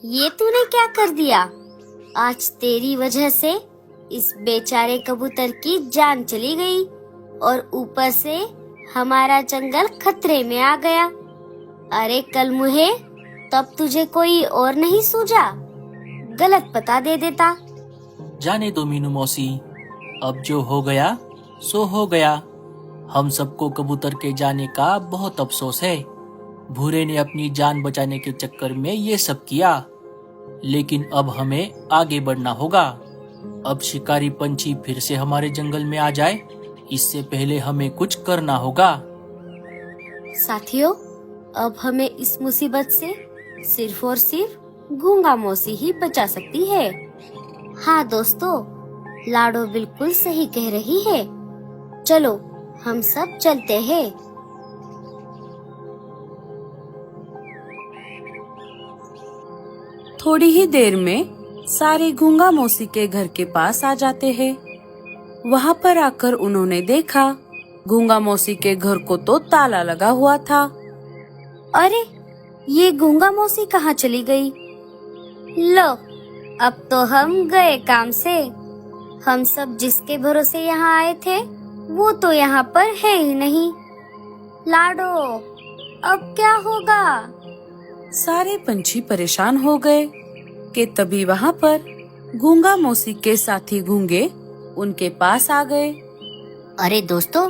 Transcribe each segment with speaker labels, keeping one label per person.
Speaker 1: ये तूने क्या कर दिया? आज तेरी वजह से इस बेचारे कबूतर की जान चली गई और ऊपर से हमारा जंगल खतरे में आ गया। अरे कल मुहे, तब तुझे कोई और नहीं सूझा? गलत पता दे देता।
Speaker 2: जाने दो मीनू मौसी, अब जो हो गया सो हो गया। हम सबको कबूतर के जाने का बहुत अफसोस है। भूरे ने अपनी जान बचाने के चक्कर में ये सब किया, लेकिन अब हमें आगे बढ़ना होगा। अब शिकारी पंछी फिर से हमारे जंगल में आ जाए, इससे पहले हमें कुछ करना होगा।
Speaker 1: साथियों, अब हमें इस मुसीबत से सिर्फ और सिर्फ गूंगा मौसी ही बचा सकती है। हाँ दोस्तों, लाडो बिल्कुल सही कह रही है। चलो हम सब चलते हैं।
Speaker 3: थोड़ी ही देर में सारे गूंगा मौसी के घर के पास आ जाते हैं। वहाँ पर आकर उन्होंने देखा गूंगा मौसी के घर को तो ताला लगा हुआ था।
Speaker 1: अरे ये गूंगा मौसी कहाँ चली गई? लो, अब तो हम गए काम से। हम सब जिसके भरोसे यहाँ आए थे वो तो यहाँ पर है ही नहीं। लाडो, अब क्या होगा?
Speaker 3: सारे पंछी परेशान हो गए कि तभी वहाँ पर गूंगा मौसी के साथी गूंगे उनके पास आ गए।
Speaker 1: अरे दोस्तों,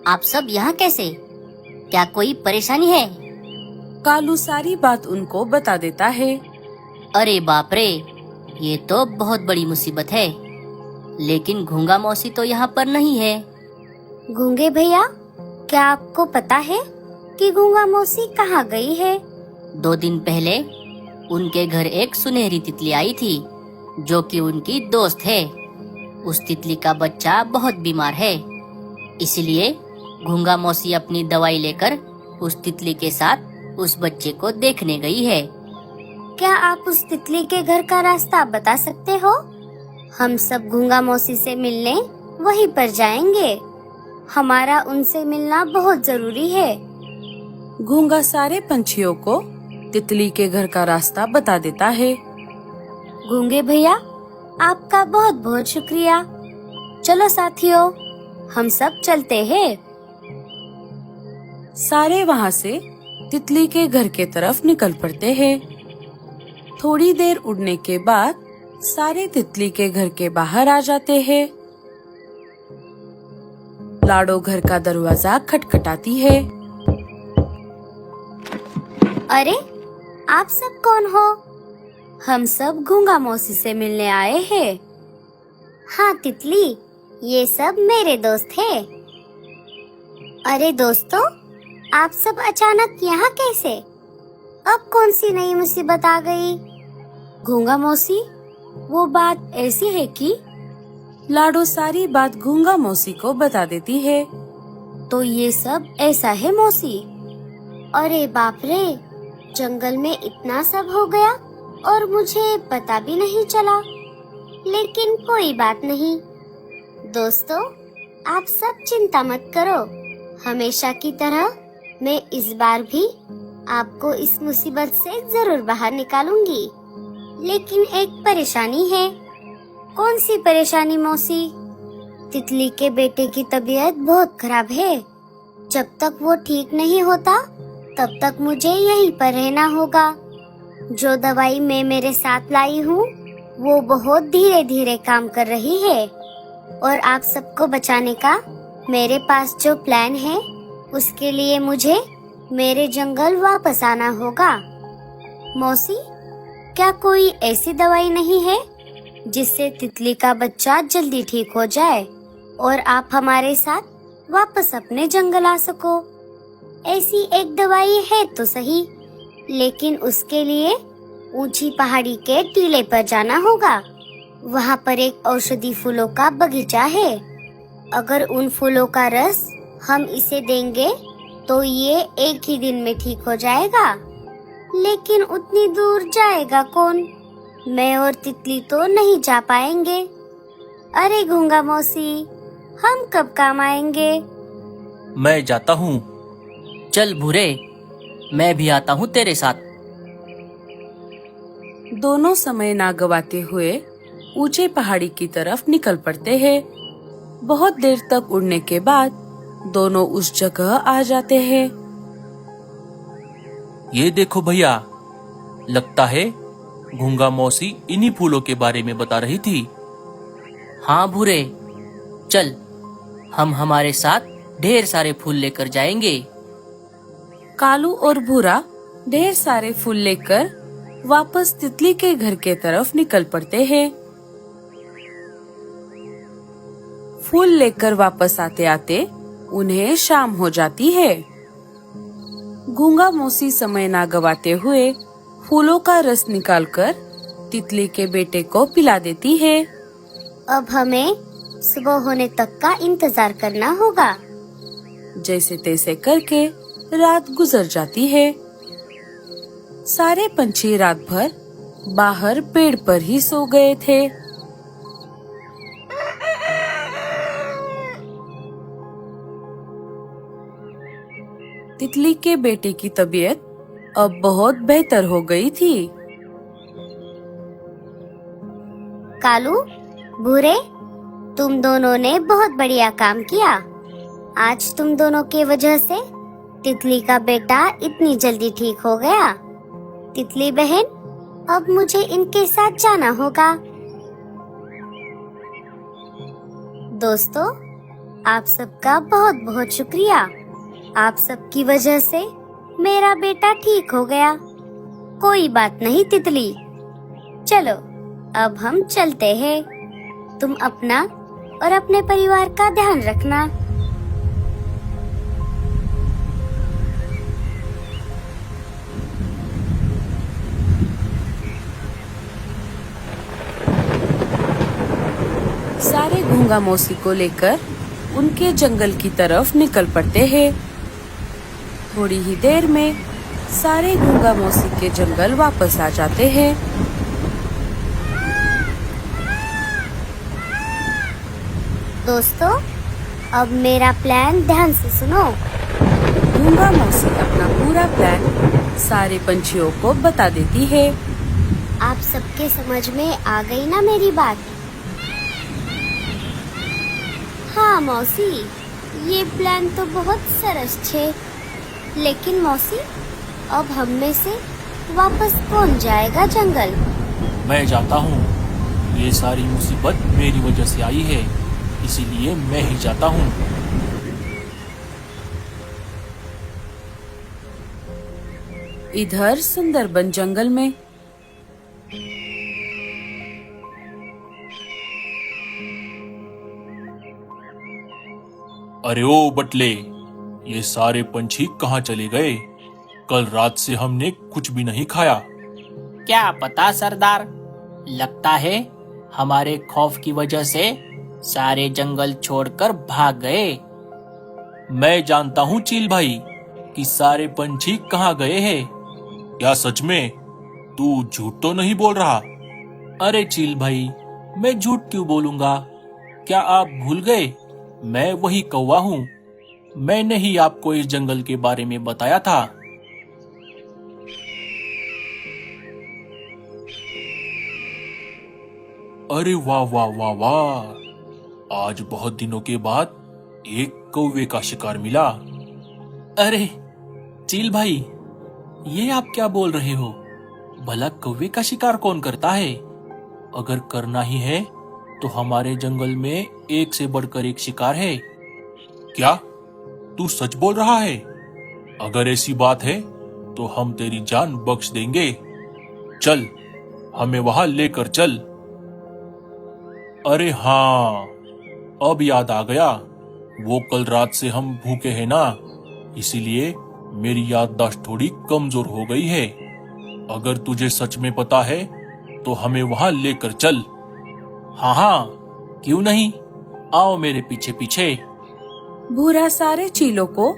Speaker 1: आप सब यहाँ कैसे? क्या कोई परेशानी है?
Speaker 3: कालू सारी बात उनको बता देता है।
Speaker 4: अरे बाप रे, ये तो बहुत बड़ी मुसीबत है। लेकिन गूंगा मौसी तो यहाँ पर नहीं है।
Speaker 1: गूंगे भैया, क्या आपको पता है कि गूंगा मौसी कहाँ गई है?
Speaker 4: 2 दिन पहले उनके घर एक सुनहरी तितली आई थी, जो कि उनकी दोस्त है। उस तितली का बच्चा बहुत बीमार है, इसलिए गूंगा मौसी अपनी दवाई लेकर उस तितली के साथ उस बच्चे को देखने गई है।
Speaker 1: क्या आप उस तितली के घर का रास्ता बता सकते हो? हम सब गूंगा मौसी से मिलने वहीं पर जाएंगे। हमारा उनसे मिलना बहुत जरूरी है।
Speaker 3: गूंगा सारे पंछियों को तितली के घर का रास्ता बता देता है।
Speaker 1: गूंगे भैया, आपका बहुत बहुत शुक्रिया। चलो साथियों, हम सब चलते हैं।
Speaker 3: सारे वहाँ से तितली के घर के तरफ निकल पड़ते हैं। थोड़ी देर उड़ने के बाद सारे तितली के घर के बाहर आ जाते हैं। लाडो घर का दरवाजा खटखटाती है।
Speaker 1: अरे, आप सब कौन हो? हम सब गूंगा मौसी से मिलने आए हैं। हाँ तितली, ये सब मेरे दोस्त हैं। अरे दोस्तों, आप सब अचानक यहाँ कैसे? अब कौन सी नई मुसीबत आ गई? गूंगा मौसी, वो बात ऐसी है कि
Speaker 3: लाडो सारी बात गूंगा मौसी को बता देती है।
Speaker 1: तो ये सब ऐसा है मौसी? अरे बाप रे, जंगल में इतना सब हो गया और मुझे पता भी नहीं चला। लेकिन कोई बात नहीं। दोस्तों, आप सब चिंता मत करो। हमेशा की तरह मैं इस बार भी आपको इस मुसीबत से जरूर बाहर निकालूंगी। लेकिन एक परेशानी है। कौन सी परेशानी मौसी? तितली के बेटे की तबीयत बहुत खराब है। जब तक वो ठीक नहीं होता तब तक मुझे यहीं पर रहना होगा। जो दवाई मैं मेरे साथ लाई हूँ वो बहुत धीरे धीरे काम कर रही है और आप सबको बचाने का मेरे पास जो प्लान है उसके लिए मुझे मेरे जंगल वापस आना होगा। मौसी, क्या कोई ऐसी दवाई नहीं है जिससे तितली का बच्चा जल्दी ठीक हो जाए और आप हमारे साथ वापस अपने जंगल आ सको? ऐसी एक दवाई है तो सही, लेकिन उसके लिए ऊंची पहाड़ी के टीले पर जाना होगा। वहाँ पर एक औषधि फूलों का बगीचा है। अगर उन फूलों का रस हम इसे देंगे तो ये एक ही दिन में ठीक हो जाएगा। लेकिन उतनी दूर जाएगा कौन? मैं और तितली तो नहीं जा पाएंगे। अरे गूंगा मौसी, हम कब काम आएंगे?
Speaker 2: मैं जाता हूँ।
Speaker 4: चल भूरे, मैं भी आता हूँ तेरे साथ।
Speaker 3: दोनों समय ना गवाते हुए ऊंचे पहाड़ी की तरफ निकल पड़ते हैं। बहुत देर तक उड़ने के बाद दोनों उस जगह आ जाते हैं।
Speaker 2: ये देखो भैया, लगता है गूंगा मौसी इन्हीं फूलों के बारे में बता रही थी।
Speaker 4: हाँ भूरे, चल हम हमारे साथ ढेर सारे फूल लेकर जाएंगे।
Speaker 3: कालू और भूरा ढेर सारे फूल लेकर वापस तितली के घर के तरफ निकल पड़ते हैं। फूल लेकर वापस आते आते उन्हें शाम हो जाती है। गूंगा मौसी समय ना गवाते हुए फूलों का रस निकालकर तितली के बेटे को पिला देती है।
Speaker 1: अब हमें सुबह होने तक का इंतजार करना होगा।
Speaker 3: जैसे तैसे करके रात गुजर जाती है। सारे पंछी रात भर बाहर पेड़ पर ही सो गए थे। तितली के बेटे की तबीयत अब बहुत बेहतर हो गई थी।
Speaker 1: कालू, भूरे, तुम दोनों ने बहुत बढ़िया काम किया। आज तुम दोनों के वजह से तितली का बेटा इतनी जल्दी ठीक हो गया। तितली बहन, अब मुझे इनके साथ जाना होगा। दोस्तों, आप सबका बहुत बहुत शुक्रिया। आप सबकी वजह से मेरा बेटा ठीक हो गया। कोई बात नहीं तितली, चलो अब हम चलते हैं। तुम अपना और अपने परिवार का ध्यान रखना।
Speaker 3: सारे गूंगा मौसी को लेकर उनके जंगल की तरफ निकल पड़ते हैं। थोड़ी ही देर में सारे गूंगा मौसी के जंगल वापस आ जाते हैं।
Speaker 1: दोस्तों, अब मेरा प्लान ध्यान से सुनो।
Speaker 3: गूंगा मौसी अपना पूरा प्लान सारे पंछियों को बता देती है।
Speaker 1: आप सबके समझ में आ गई ना मेरी बात? हाँ मौसी, ये प्लान तो बहुत सरस छे। लेकिन मौसी, अब हम में से वापस कौन जाएगा जंगल?
Speaker 2: मैं जाता हूँ। ये सारी मुसीबत मेरी वजह से आई है, इसीलिए मैं ही जाता हूँ।
Speaker 3: इधर सुंदरबन जंगल में
Speaker 2: अरे ओ बटले, ये सारे पंछी कहाँ चले गए? कल रात से हमने कुछ भी नहीं खाया।
Speaker 4: क्या पता सरदार, लगता है हमारे खौफ की वजह से सारे जंगल छोड़कर भाग गए।
Speaker 2: मैं जानता हूँ चील भाई कि सारे पंछी कहाँ गए हैं। क्या सच में? तू झूठ तो नहीं बोल रहा? अरे चील भाई, मैं झूठ क्यों बोलूंगा? क्या आप भूल गए? मैं वही कौवा हूँ। मैंने ही आपको इस जंगल के बारे में बताया था। अरे वाह वाह वाह वाह, आज बहुत दिनों के बाद एक कौवे का शिकार मिला। अरे चील भाई, ये आप क्या बोल रहे हो? भला कौवे का शिकार कौन करता है? अगर करना ही है तो हमारे जंगल में एक से बढ़कर एक शिकार है। क्या तू सच बोल रहा है? अगर ऐसी बात है तो हम तेरी जान बख्श देंगे। चल, हमें वहां लेकर चल। अरे हाँ, अब याद आ गया, वो कल रात से हम भूखे हैं ना, इसीलिए मेरी याददाश्त थोड़ी कमजोर हो गई है। अगर तुझे सच में पता है तो हमें वहां लेकर चल। हाँ हाँ, क्यों नहीं, आओ मेरे पीछे पीछे।
Speaker 3: भूरा सारे चीलों को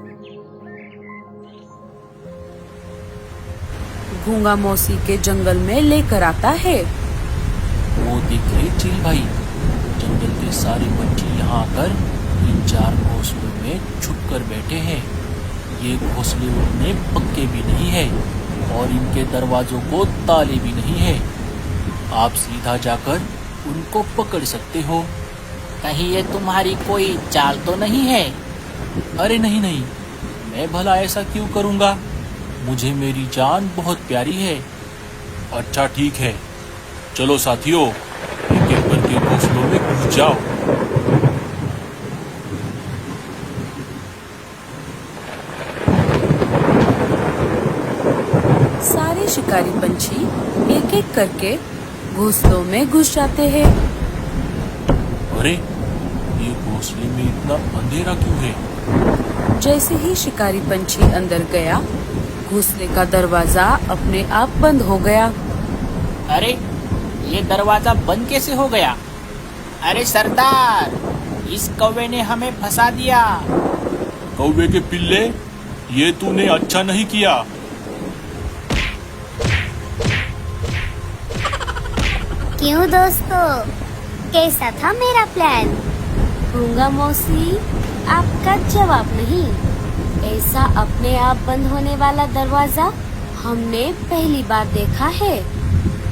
Speaker 3: गूंगा मौसी के जंगल में लेकर आता है।
Speaker 2: वो देखिए चील भाई, जंगल के सारे पंछी यहाँ आकर इन 4 घोंसलों में छुपकर बैठे हैं। ये घोंसले उनमें पक्के भी नहीं है और इनके दरवाजों को ताले भी नहीं है। आप सीधा जाकर उनको पकड़ सकते हो।
Speaker 4: कहीं ये तुम्हारी कोई चाल तो नहीं है?
Speaker 2: अरे नहीं नहीं, मैं भला ऐसा क्यों करूँगा? मुझे मेरी जान बहुत प्यारी है। अच्छा ठीक है, चलो साथियों, एक एक करके घोंसलों में घुस जाओ।
Speaker 3: सारे शिकारी पंछी एक एक करके घोंसलों में घुस जाते हैं।
Speaker 2: अरे ये घोंसले में इतना अंधेरा क्यों है?
Speaker 3: जैसे ही शिकारी पंछी अंदर गया, घोंसले का दरवाजा अपने आप बंद हो गया।
Speaker 4: अरे ये दरवाजा बंद कैसे हो गया? अरे सरदार, इस कौवे ने हमें फंसा दिया।
Speaker 2: कौवे के पिल्ले, ये तूने अच्छा नहीं किया।
Speaker 1: क्यों दोस्तों, कैसा था मेरा प्लान? गूंगा मौसी, आपका जवाब नहीं। ऐसा अपने आप बंद होने वाला दरवाजा हमने पहली बार देखा है।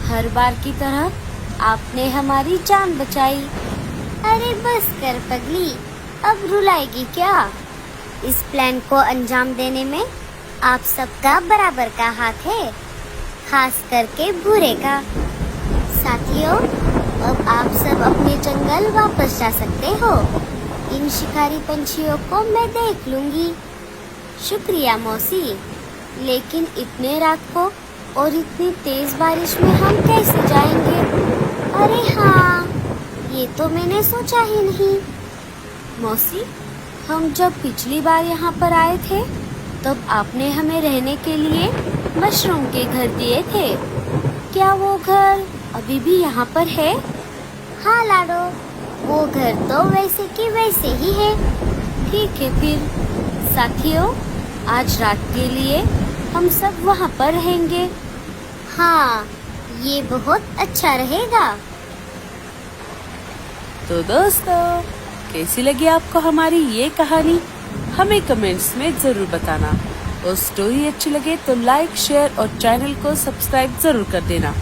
Speaker 1: हर बार की तरह आपने हमारी जान बचाई। अरे बस कर पगली, अब रुलाएगी क्या? इस प्लान को अंजाम देने में आप सबका बराबर का हाथ है, खास करके भूरे का। साथियों, अब आप सब अपने जंगल वापस जा सकते हो। इन शिकारी पंछियों को मैं देख लूंगी। शुक्रिया मौसी, लेकिन इतने रात को और इतनी तेज बारिश में हम कैसे जाएंगे? अरे हाँ, ये तो मैंने सोचा ही नहीं। मौसी, हम जब पिछली बार यहाँ पर आए थे, तब आपने हमें रहने के लिए मशरूम के घर दिए थे। क्या वो घर अभी भी यहाँ पर है? हाँ लाडो, वो घर तो वैसे की वैसे ही है। ठीक है फिर साथियों, आज रात के लिए हम सब वहाँ पर रहेंगे। हाँ, ये बहुत अच्छा रहेगा।
Speaker 3: तो दोस्तों, कैसी लगी आपको हमारी ये कहानी? हमें कमेंट्स में जरूर बताना। और स्टोरी अच्छी लगे तो लाइक, शेयर और चैनल को सब्सक्राइब जरूर कर देना।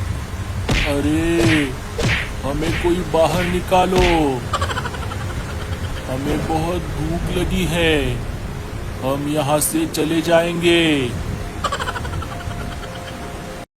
Speaker 2: अरे हमें कोई बाहर निकालो, हमें बहुत भूख लगी है, हम यहाँ से चले जाएंगे।